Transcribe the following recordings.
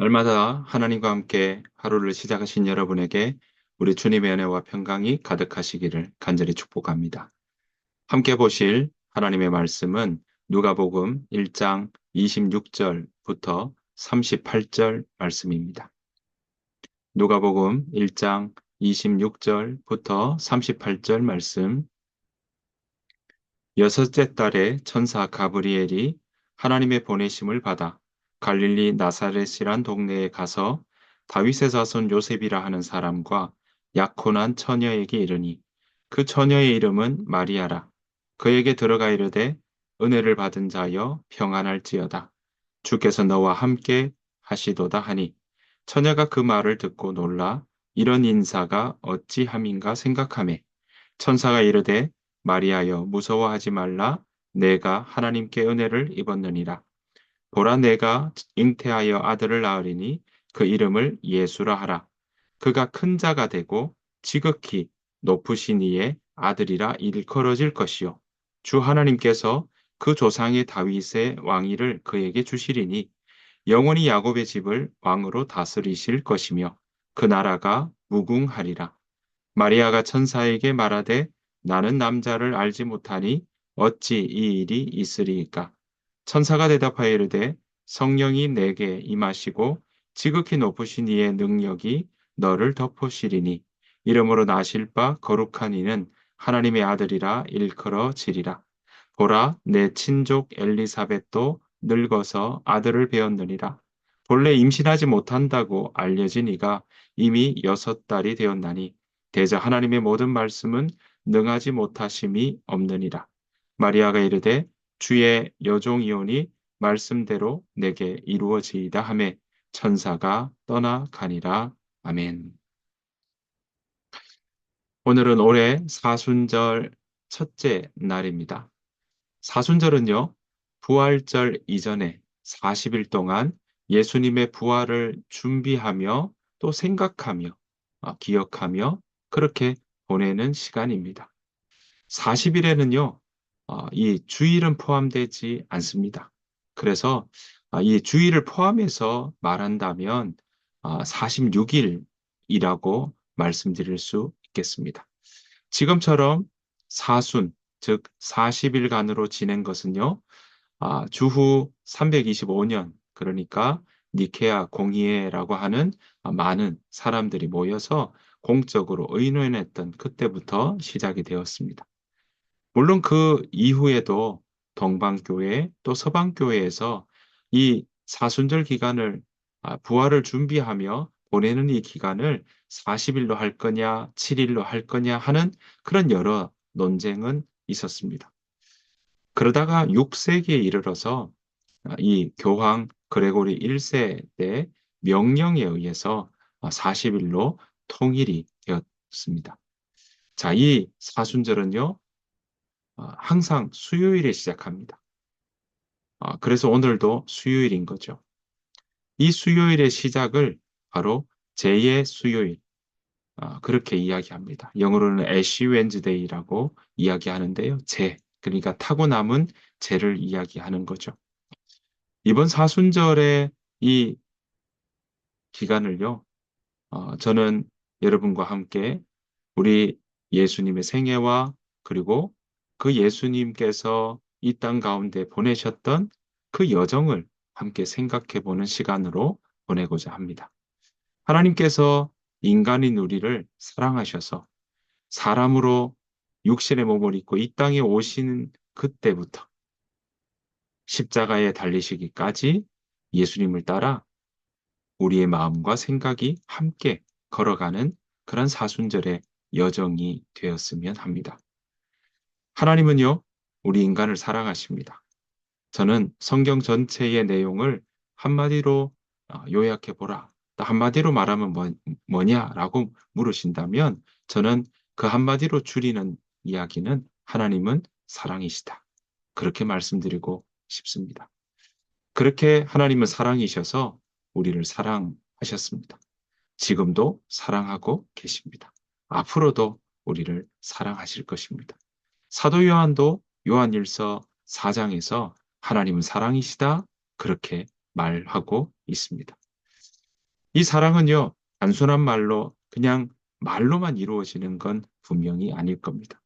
날마다 하나님과 함께 하루를 시작하신 여러분에게 우리 주님의 은혜와 평강이 가득하시기를 간절히 축복합니다. 함께 보실 하나님의 말씀은 누가복음 1장 26절부터 38절 말씀입니다. 누가복음 1장 26절부터 38절 말씀. 여섯째 달에 천사 가브리엘이 하나님의 보내심을 받아 갈릴리 나사렛이란 동네에 가서 다윗의 자손 요셉이라 하는 사람과 약혼한 처녀에게 이르니 그 처녀의 이름은 마리아라. 그에게 들어가 이르되 은혜를 받은 자여 평안할지어다. 주께서 너와 함께 하시도다 하니 처녀가 그 말을 듣고 놀라 이런 인사가 어찌함인가 생각하매 천사가 이르되 마리아여 무서워하지 말라. 내가 하나님께 은혜를 입었느니라. 보라 내가 잉태하여 아들을 낳으리니 그 이름을 예수라 하라. 그가 큰 자가 되고 지극히 높으신 이의 아들이라 일컬어질 것이요. 주 하나님께서 그 조상의 다윗의 왕위를 그에게 주시리니 영원히 야곱의 집을 왕으로 다스리실 것이며 그 나라가 무궁하리라. 마리아가 천사에게 말하되 나는 남자를 알지 못하니 어찌 이 일이 있으리이까? 천사가 대답하여 이르되 성령이 내게 임하시고 지극히 높으신 이의 능력이 너를 덮으시리니 이름으로 나실 바 거룩한 이는 하나님의 아들이라 일컬어지리라. 보라 내 친족 엘리사벳도 늙어서 아들을 배었느니라. 본래 임신하지 못한다고 알려진 이가 이미 6달이 되었나니 대저 하나님의 모든 말씀은 능하지 못하심이 없느니라. 마리아가 이르되 주의 여종이오니 말씀대로 내게 이루어지이다 하매 천사가 떠나가니라. 아멘. 오늘은 올해 사순절 첫째 날입니다. 사순절은요, 부활절 이전에 40일 동안 예수님의 부활을 준비하며 또 생각하며 기억하며 그렇게 보내는 시간입니다. 40일에는요, 이 주일은 포함되지 않습니다. 그래서 이 주일을 포함해서 말한다면 46일이라고 말씀드릴 수 있겠습니다. 지금처럼 사순, 즉 40일간으로 지낸 것은요, 주후 325년, 그러니까 니케아 공의회라고 하는 많은 사람들이 모여서 공적으로 의논했던 그때부터 시작이 되었습니다. 물론 그 이후에도 동방교회 또 서방교회에서 이 사순절 기간을 부활을 준비하며 보내는 이 기간을 40일로 할 거냐, 7일로 할 거냐 하는 그런 여러 논쟁은 있었습니다. 그러다가 6세기에 이르러서 이 교황 그레고리 1세 때 명령에 의해서 40일로 통일이 되었습니다. 자, 이 사순절은요, 항상 수요일에 시작합니다. 그래서 오늘도 수요일인 거죠. 이 수요일의 시작을 바로 제의 수요일, 그렇게 이야기합니다. 영어로는 애쉬 웬즈데이라고 이야기하는데요. 그러니까 타고 남은 제를 이야기하는 거죠. 이번 사순절의 이 기간을요, 저는 여러분과 함께 우리 예수님의 생애와 그리고 그 예수님께서 이 땅 가운데 보내셨던 그 여정을 함께 생각해 보는 시간으로 보내고자 합니다. 하나님께서 인간인 우리를 사랑하셔서 사람으로 육신의 몸을 입고 이 땅에 오시는 그때부터 십자가에 달리시기까지 예수님을 따라 우리의 마음과 생각이 함께 걸어가는 그런 사순절의 여정이 되었으면 합니다. 하나님은요, 우리 인간을 사랑하십니다. 저는 성경 전체의 내용을 한마디로 요약해 보라. 또 한마디로 말하면 뭐냐라고 물으신다면 저는 그 한마디로 줄이는 이야기는 하나님은 사랑이시다. 그렇게 말씀드리고 싶습니다. 그렇게 하나님은 사랑이셔서 우리를 사랑하셨습니다. 지금도 사랑하고 계십니다. 앞으로도 우리를 사랑하실 것입니다. 사도 요한도 요한일서 4장에서 하나님은 사랑이시다 그렇게 말하고 있습니다. 이 사랑은요, 단순한 말로, 그냥 말로만 이루어지는 건 분명히 아닐 겁니다.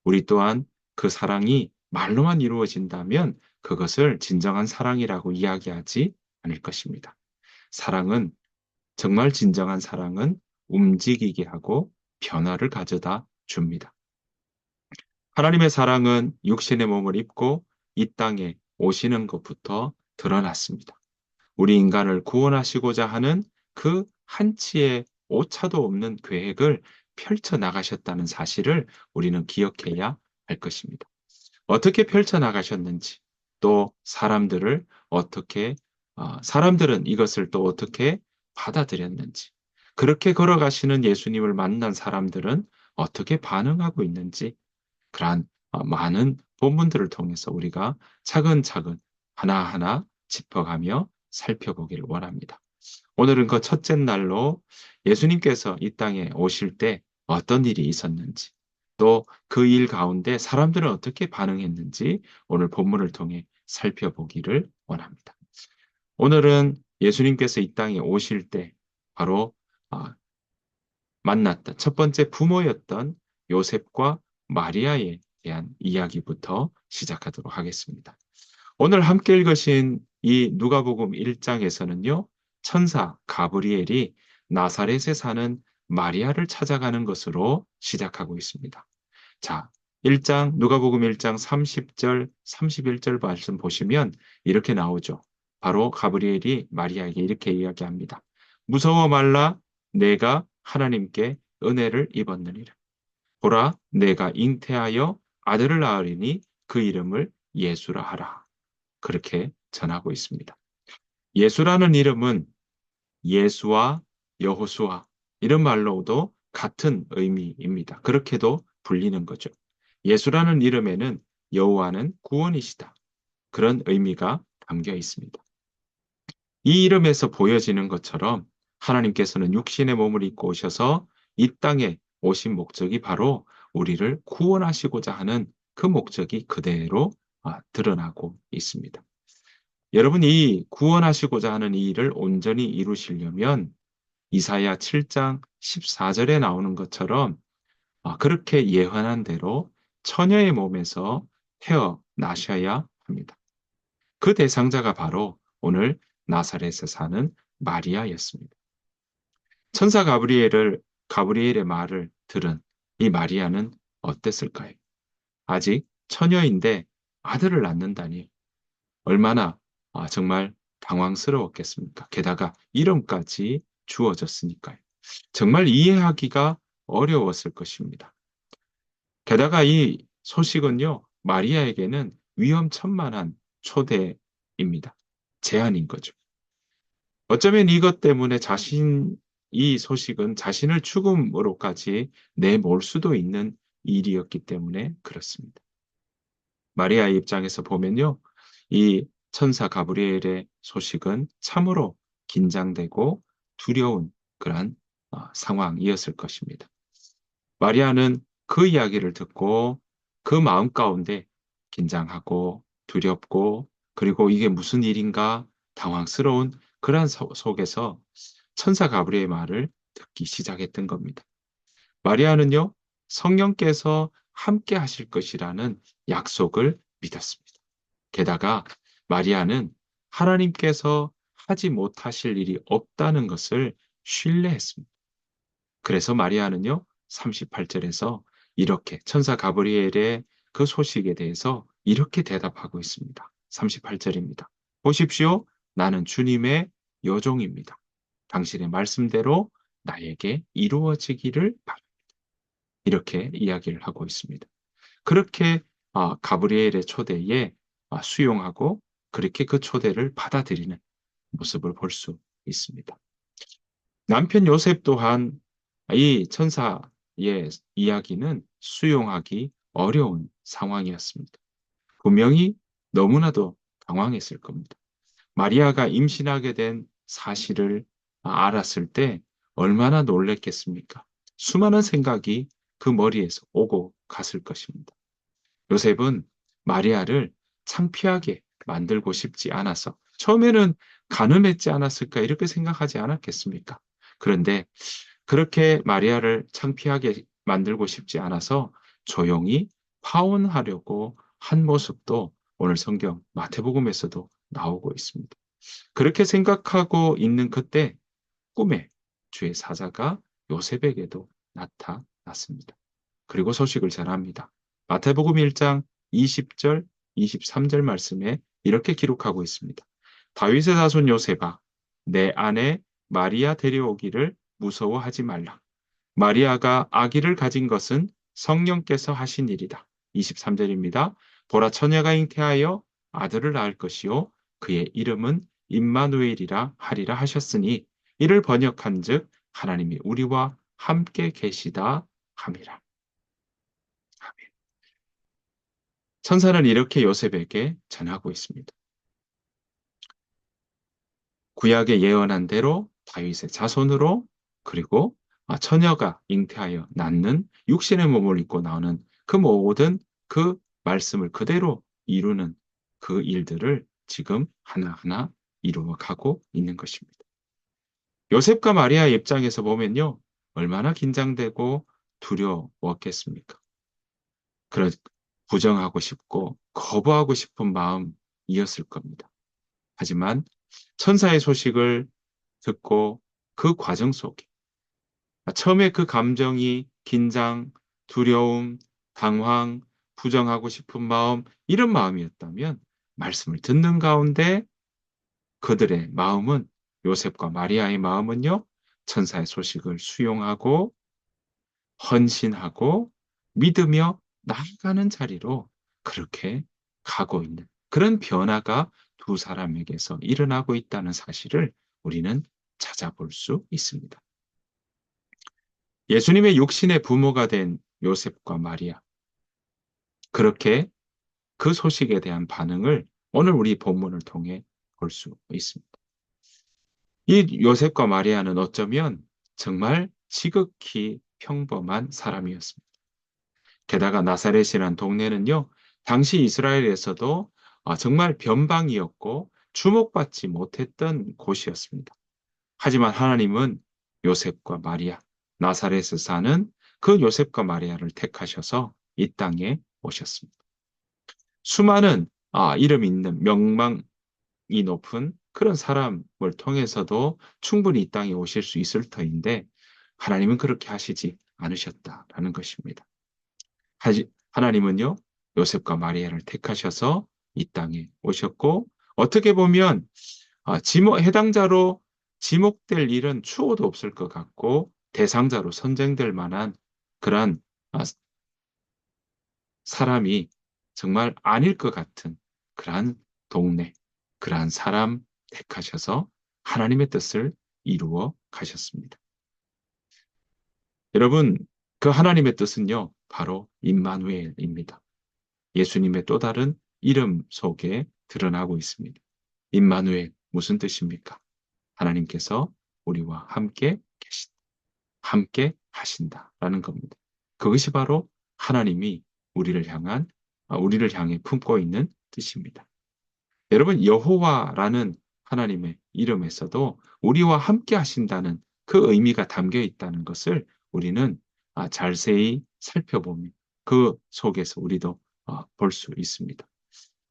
우리 또한 그 사랑이 말로만 이루어진다면 그것을 진정한 사랑이라고 이야기하지 않을 것입니다. 사랑은, 정말 진정한 사랑은 움직이게 하고 변화를 가져다 줍니다. 하나님의 사랑은 육신의 몸을 입고 이 땅에 오시는 것부터 드러났습니다. 우리 인간을 구원하시고자 하는 그 한치의 오차도 없는 계획을 펼쳐 나가셨다는 사실을 우리는 기억해야 할 것입니다. 어떻게 펼쳐 나가셨는지, 또 사람들을 어떻게, 사람들은 이것을 또 어떻게 받아들였는지, 그렇게 걸어가시는 예수님을 만난 사람들은 어떻게 반응하고 있는지, 그러한 많은 본문들을 통해서 우리가 차근차근 하나하나 짚어가며 살펴보기를 원합니다. 오늘은 그 첫째 날로 예수님께서 이 땅에 오실 때 어떤 일이 있었는지, 또 그 일 가운데 사람들은 어떻게 반응했는지 오늘 본문을 통해 살펴보기를 원합니다. 오늘은 예수님께서 이 땅에 오실 때 바로 아, 만났던 첫 번째 부모였던 요셉과 마리아에 대한 이야기부터 시작하도록 하겠습니다. 오늘 함께 읽으신 이 누가복음 1장에서는요, 천사 가브리엘이 나사렛에 사는 마리아를 찾아가는 것으로 시작하고 있습니다. 자, 1장, 누가복음 1장 30절, 31절 말씀 보시면 이렇게 나오죠. 바로 가브리엘이 마리아에게 이렇게 이야기합니다. 무서워 말라, 내가 하나님께 은혜를 입었느니라. 보라, 내가 잉태하여 아들을 낳으리니 그 이름을 예수라 하라. 그렇게 전하고 있습니다. 예수라는 이름은 예수와 여호수아 이런 말로도 같은 의미입니다. 그렇게도 불리는 거죠. 예수라는 이름에는 여호와는 구원이시다. 그런 의미가 담겨 있습니다. 이 이름에서 보여지는 것처럼 하나님께서는 육신의 몸을 입고 오셔서 이 땅에 오신 목적이 바로 우리를 구원하시고자 하는 그 목적이 그대로 드러나고 있습니다. 여러분이 구원하시고자 하는 이 일을 온전히 이루시려면 이사야 7장 14절에 나오는 것처럼 그렇게 예언한 대로 처녀의 몸에서 태어나셔야 합니다. 그 대상자가 바로 오늘 나사렛에 사는 마리아였습니다. 천사 가브리엘의 말을 들은 이 마리아는 어땠을까요? 아직 처녀인데 아들을 낳는다니 얼마나 정말 당황스러웠겠습니까? 게다가 이름까지 주어졌으니까요. 정말 이해하기가 어려웠을 것입니다. 게다가 이 소식은요, 마리아에게는 위험천만한 초대입니다. 제안인 거죠. 어쩌면 이것 때문에 이 소식은 자신을 죽음으로까지 내몰 수도 있는 일이었기 때문에 그렇습니다. 마리아의 입장에서 보면요, 이 천사 가브리엘의 소식은 참으로 긴장되고 두려운 그러한 상황이었을 것입니다. 마리아는 그 이야기를 듣고 그 마음 가운데 긴장하고 두렵고 그리고 이게 무슨 일인가 당황스러운 그러한 속에서 천사 가브리엘의 말을 듣기 시작했던 겁니다. 마리아는요, 성령께서 함께 하실 것이라는 약속을 믿었습니다. 게다가 마리아는 하나님께서 하지 못하실 일이 없다는 것을 신뢰했습니다. 그래서 마리아는요, 38절에서 이렇게 천사 가브리엘의 그 소식에 대해서 이렇게 대답하고 있습니다. 38절입니다. 보십시오. 나는 주님의 여종입니다. 당신의 말씀대로 나에게 이루어지기를 바랍니다. 이렇게 이야기를 하고 있습니다. 그렇게 가브리엘의 초대에 수용하고 그렇게 그 초대를 받아들이는 모습을 볼 수 있습니다. 남편 요셉 또한 이 천사의 이야기는 수용하기 어려운 상황이었습니다. 분명히 너무나도 당황했을 겁니다. 마리아가 임신하게 된 사실을 알았을 때 얼마나 놀랬겠습니까? 수많은 생각이 그 머리에서 오고 갔을 것입니다. 요셉은 마리아를 창피하게 만들고 싶지 않아서 처음에는 가늠했지 않았을까 이렇게 생각하지 않았겠습니까? 그런데 그렇게 마리아를 창피하게 만들고 싶지 않아서 조용히 파혼하려고 한 모습도 오늘 성경 마태복음에서도 나오고 있습니다. 그렇게 생각하고 있는 그때 꿈에 주의 사자가 요셉에게도 나타났습니다. 그리고 소식을 전합니다. 마태복음 1장 20절, 23절 말씀에 이렇게 기록하고 있습니다. 다윗의 자손 요셉아, 내 아내 마리아 데려오기를 무서워하지 말라. 마리아가 아기를 가진 것은 성령께서 하신 일이다. 23절입니다. 보라 처녀가 잉태하여 아들을 낳을 것이요 그의 이름은 임마누엘이라 하리라 하셨으니 이를 번역한즉 하나님이 우리와 함께 계시다 함이라. 아멘. 천사는 이렇게 요셉에게 전하고 있습니다. 구약에 예언한 대로 다윗의 자손으로 그리고 처녀가 잉태하여 낳는 육신의 몸을 입고 나오는 그 모든 그 말씀을 그대로 이루는 그 일들을 지금 하나하나 이루어가고 있는 것입니다. 요셉과 마리아의 입장에서 보면요. 얼마나 긴장되고 두려웠겠습니까? 그런 부정하고 싶고 거부하고 싶은 마음이었을 겁니다. 하지만 천사의 소식을 듣고 그 과정 속에 처음에 그 감정이 긴장, 두려움, 당황, 부정하고 싶은 마음 이런 마음이었다면 말씀을 듣는 가운데 그들의 마음은 요셉과 마리아의 마음은요 천사의 소식을 수용하고 헌신하고 믿으며 나아가는 자리로 그렇게 가고 있는 그런 변화가 두 사람에게서 일어나고 있다는 사실을 우리는 찾아볼 수 있습니다. 예수님의 육신의 부모가 된 요셉과 마리아, 그렇게 그 소식에 대한 반응을 오늘 우리 본문을 통해 볼 수 있습니다. 이 요셉과 마리아는 어쩌면 정말 지극히 평범한 사람이었습니다. 게다가 나사렛이란 동네는요, 당시 이스라엘에서도 정말 변방이었고 주목받지 못했던 곳이었습니다. 하지만 하나님은 요셉과 마리아, 나사렛에 사는 그 요셉과 마리아를 택하셔서 이 땅에 오셨습니다. 수많은 이름 있는 명망이 높은 그런 사람을 통해서도 충분히 이 땅에 오실 수 있을 터인데 하나님은 그렇게 하시지 않으셨다라는 것입니다. 하나님은요, 요셉과 마리아를 택하셔서 이 땅에 오셨고, 어떻게 보면, 해당자로 지목될 일은 추호도 없을 것 같고, 대상자로 선정될 만한 그러한 사람이 정말 아닐 것 같은 그러한 동네, 그러한 사람 택하셔서 하나님의 뜻을 이루어 가셨습니다. 여러분, 그 하나님의 뜻은요, 바로 임마누엘입니다. 예수님의 또 다른 이름 속에 드러나고 있습니다. 임마누엘, 무슨 뜻입니까? 하나님께서 우리와 함께 하신다라는 겁니다. 그것이 바로 하나님이 우리를 향해 품고 있는 뜻입니다. 여러분, 여호와라는 하나님의 이름에서도 우리와 함께 하신다는 그 의미가 담겨 있다는 것을 우리는 자세히 살펴보면 그 속에서 우리도 볼 수 있습니다.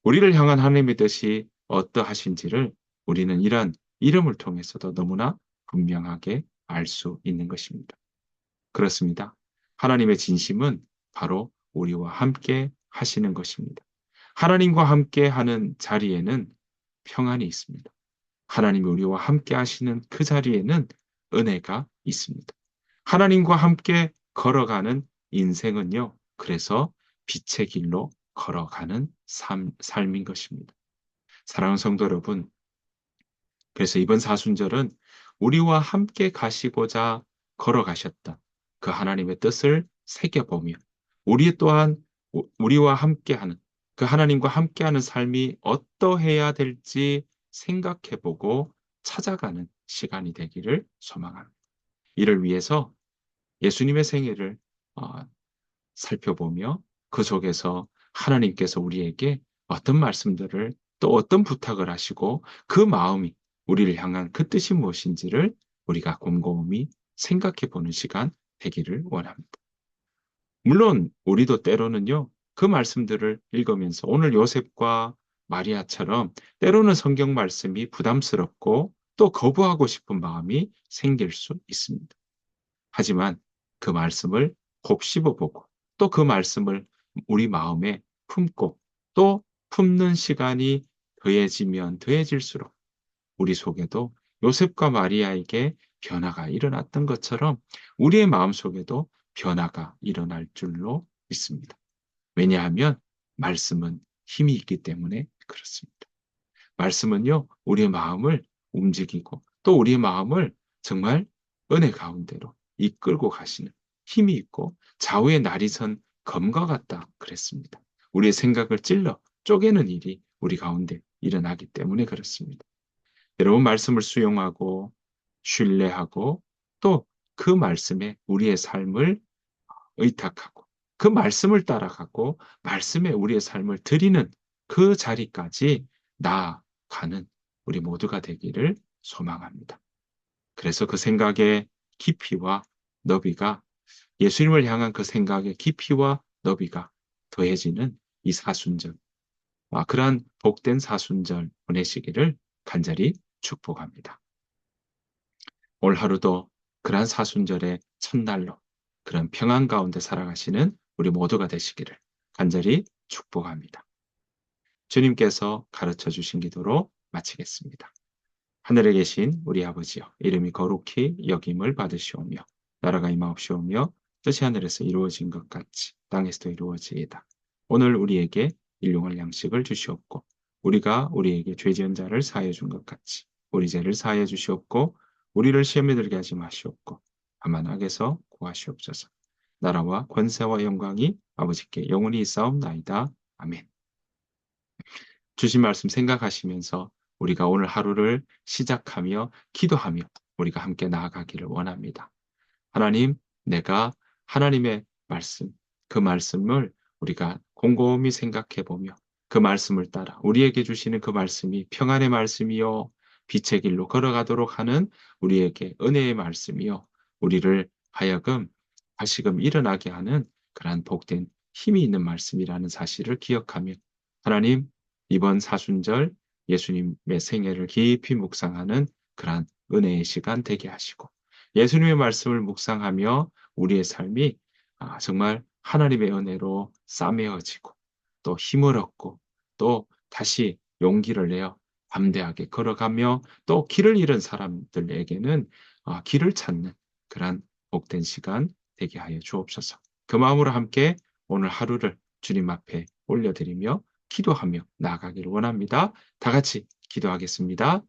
우리를 향한 하나님의 뜻이 어떠하신지를 우리는 이러한 이름을 통해서도 너무나 분명하게 알 수 있는 것입니다. 그렇습니다. 하나님의 진심은 바로 우리와 함께 하시는 것입니다. 하나님과 함께 하는 자리에는 평안이 있습니다. 하나님이 우리와 함께 하시는 그 자리에는 은혜가 있습니다. 하나님과 함께 걸어가는 인생은요, 그래서 빛의 길로 걸어가는 삶인 것입니다. 사랑하는 성도 여러분, 그래서 이번 사순절은 우리와 함께 가시고자 걸어가셨던 그 하나님의 뜻을 새겨보며 우리 또한 우리와 함께하는 그 하나님과 함께하는 삶이 어떠해야 될지 생각해보고 찾아가는 시간이 되기를 소망합니다. 이를 위해서 예수님의 생애를 어, 살펴보며 그 속에서 하나님께서 우리에게 어떤 말씀들을 또 어떤 부탁을 하시고 그 마음이 우리를 향한 그 뜻이 무엇인지를 우리가 곰곰이 생각해 보는 시간 되기를 원합니다. 물론 우리도 때로는요, 그 말씀들을 읽으면서 오늘 요셉과 마리아처럼 때로는 성경 말씀이 부담스럽고 또 거부하고 싶은 마음이 생길 수 있습니다. 하지만 그 말씀을 곱씹어보고 또 그 말씀을 우리 마음에 품고 또 품는 시간이 더해지면 더해질수록 우리 속에도 요셉과 마리아에게 변화가 일어났던 것처럼 우리의 마음 속에도 변화가 일어날 줄로 믿습니다. 왜냐하면 말씀은 힘이 있기 때문에 그렇습니다. 말씀은요, 우리의 마음을 움직이고 또 우리의 마음을 정말 은혜 가운데로 이끌고 가시는 힘이 있고 좌우의 날이 선 검과 같다 그랬습니다. 우리의 생각을 찔러 쪼개는 일이 우리 가운데 일어나기 때문에 그렇습니다. 여러분 말씀을 수용하고 신뢰하고 또 그 말씀에 우리의 삶을 의탁하고 그 말씀을 따라가고 말씀에 우리의 삶을 드리는 그 자리까지 나아가는 우리 모두가 되기를 소망합니다. 그래서 그 생각의 깊이와 너비가 예수님을 향한 그 생각의 깊이와 너비가 더해지는 이 사순절, 그러한 복된 사순절 보내시기를 간절히 축복합니다. 올 하루도 그러한 사순절의 첫날로 그런 평안 가운데 살아가시는 우리 모두가 되시기를 간절히 축복합니다. 주님께서 가르쳐 주신 기도로 마치겠습니다. 하늘에 계신 우리 아버지여, 이름이 거룩히 여김을 받으시오며 나라가 임하옵시오며 뜻이 하늘에서 이루어진 것 같이 땅에서도 이루어지이다. 오늘 우리에게 일용할 양식을 주시옵고 우리가 우리에게 죄 지은 자를 사하여 준 것 같이 우리 죄를 사하여 주시옵고 우리를 시험에 들게 하지 마시옵고 다만 악에서 구하시옵소서. 나라와 권세와 영광이 아버지께 영원히 있사옵나이다. 아멘. 주신 말씀 생각하시면서 우리가 오늘 하루를 시작하며 기도하며 우리가 함께 나아가기를 원합니다. 하나님, 내가 하나님의 말씀, 그 말씀을 우리가 곰곰이 생각해 보며 그 말씀을 따라 우리에게 주시는 그 말씀이 평안의 말씀이요, 빛의 길로 걸어가도록 하는 우리에게 은혜의 말씀이요, 우리를 하여금 다시금 일어나게 하는 그러한 복된 힘이 있는 말씀이라는 사실을 기억하며 하나님, 이번 사순절 예수님의 생애를 깊이 묵상하는 그러한 은혜의 시간 되게 하시고 예수님의 말씀을 묵상하며 우리의 삶이 정말 하나님의 은혜로 싸매어지고 또 힘을 얻고 또 다시 용기를 내어 담대하게 걸어가며 또 길을 잃은 사람들에게는 길을 찾는 그러한 복된 시간 되게 하여 주옵소서. 그 마음으로 함께 오늘 하루를 주님 앞에 올려드리며 기도하며 나아가기를 원합니다. 다 같이 기도하겠습니다.